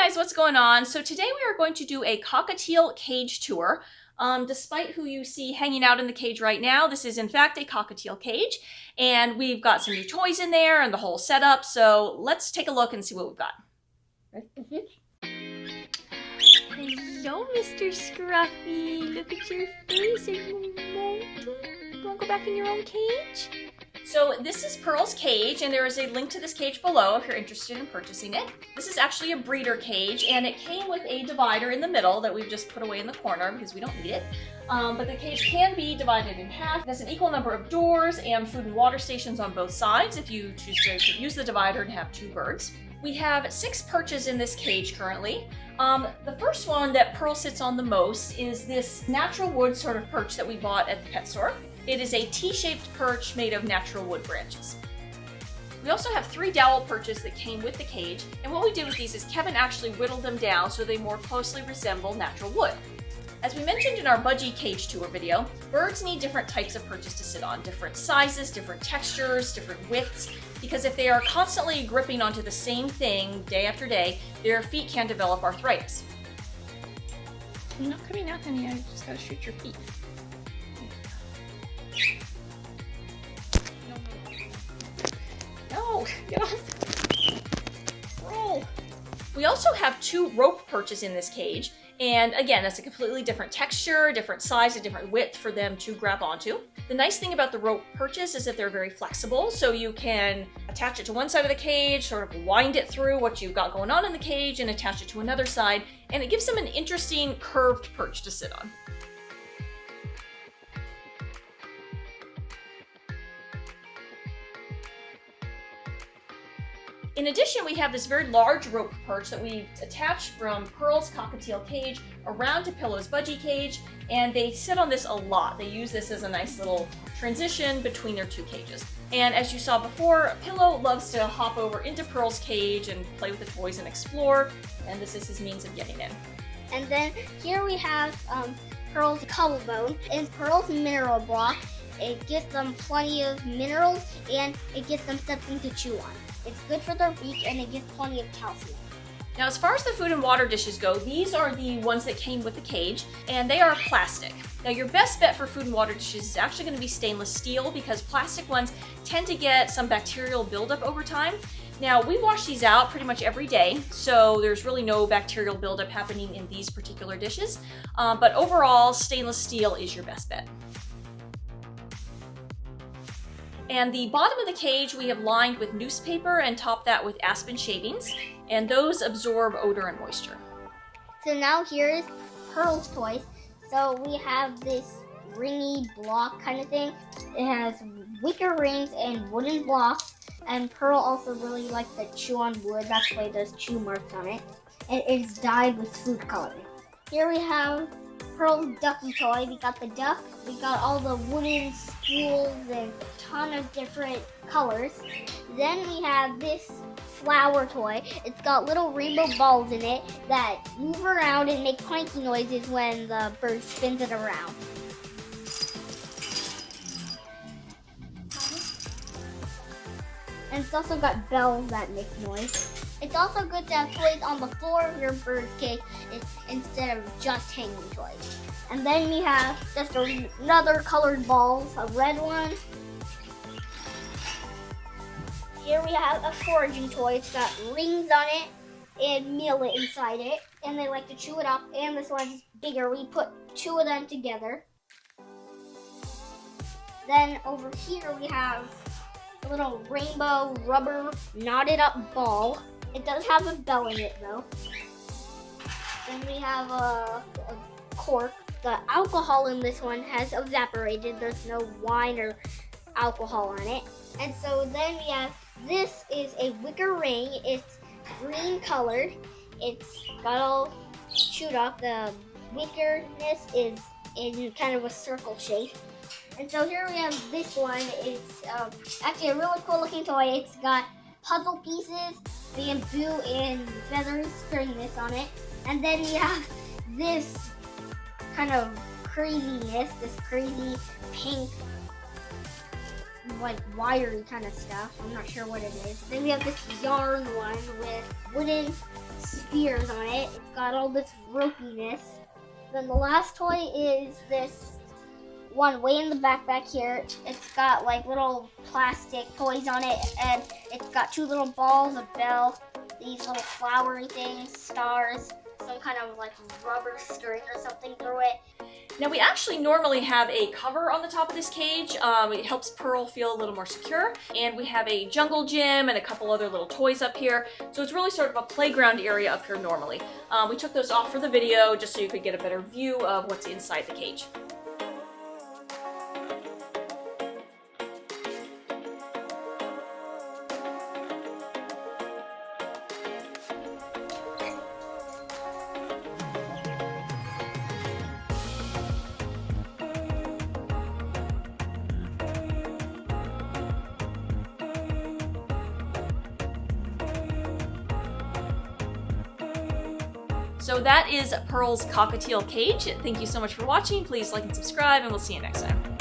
guys, what's going on? So today we are going to do a cockatiel cage tour. Despite who you see hanging out in the cage right now, this is in fact a cockatiel cage, and we've got some new toys in there and the whole setup, so let's take a look and see what we've got. Hello, Mr. Scruffy. Look at your face. Are you moldy? You want to go back in your own cage? So this is Pearl's cage, and there is a link to this cage below if you're interested in purchasing it. This is actually a breeder cage, and it came with a divider in the middle that we've just put away in the corner because we don't need it. But the cage can be divided in half. It has an equal number of doors and food and water stations on both sides if you choose to use the divider and have 2 birds. We have 6 perches in this cage currently. The first one that Pearl sits on the most is this natural wood sort of perch that we bought at the pet store. It is a T-shaped perch made of natural wood branches. We also have 3 dowel perches that came with the cage, and what we did with these is Kevin actually whittled them down so they more closely resemble natural wood. As we mentioned in our budgie cage tour video, birds need different types of perches to sit on, different sizes, different textures, different widths, because if they are constantly gripping onto the same thing day after day, their feet can develop arthritis. I'm not coming out, honey. I just gotta shoot your feet. No, get off. Roll. We also have 2 rope perches in this cage, and again, that's a completely different texture, different size, and different width for them to grab onto. The nice thing about the rope perches is that they're very flexible, so you can attach it to one side of the cage, sort of wind it through what you've got going on in the cage, and attach it to another side, and it gives them an interesting curved perch to sit on. In addition, we have this very large rope perch that we've attached from Pearl's cockatiel cage around to Pillow's budgie cage, and they sit on this a lot. They use this as a nice little transition between their 2 cages. And as you saw before, Pillow loves to hop over into Pearl's cage and play with the toys and explore, and this is his means of getting in. And then here we have Pearl's cobblebone. It's Pearl's mineral block. It gives them plenty of minerals, and it gives them something to chew on. It's good for their beak, and it gives plenty of calcium. Now, as far as the food and water dishes go, these are the ones that came with the cage, and they are plastic. Now, your best bet for food and water dishes is actually going to be stainless steel because plastic ones tend to get some bacterial buildup over time. Now, we wash these out pretty much every day, so there's really no bacterial buildup happening in these particular dishes. But overall, stainless steel is your best bet. And the bottom of the cage we have lined with newspaper and topped that with aspen shavings, and those absorb odor and moisture. So now here's Pearl's toys. So we have this ringy block kind of thing. It has wicker rings and wooden blocks, and Pearl also really likes to chew on wood. That's why there's chew marks on it. And it's dyed with food coloring. Here we have Pearl's ducky toy. We got the duck, we got all the wooden spools and a ton of different colors. Then we have this flower toy. It's got little rainbow balls in it that move around and make clanky noises when the bird spins it around. And it's also got bells that make noise. It's also good to have toys on the floor of your bird's cage instead of just hanging toys. And then we have just another colored balls, a red one. Here we have a foraging toy. It's got rings on it and millet inside it, and they like to chew it up. And this one's bigger. We put 2 of them together. Then over here we have a little rainbow rubber knotted up ball. It does have a bell in it though. Then we have a cork. The alcohol in this one has evaporated. There's no wine or alcohol on it. And so then we have, this is a wicker ring. It's green colored. It's got all chewed up. The wickerness is in kind of a circle shape. And so here we have this one. It's actually a really cool looking toy. It's got puzzle pieces, bamboo, and feathers stringiness on it. And then we have this kind of craziness, this crazy pink, like wiry kind of stuff. I'm not sure what it is. Then we have this yarn one with wooden spheres on it. It's got all this ropiness. Then the last toy is this one way in the back here. It's got like little plastic toys on it, and it's got two little balls, a bell, these little flowery things, stars, some kind of like rubber string or something through it. Now we actually normally have a cover on the top of this cage. It helps Pearl feel a little more secure. And we have a jungle gym and a couple other little toys up here. So it's really sort of a playground area up here normally. We took those off for the video just so you could get a better view of what's inside the cage. So that is Pearl's Cockatiel cage. Thank you so much for watching. Please like and subscribe, and we'll see you next time.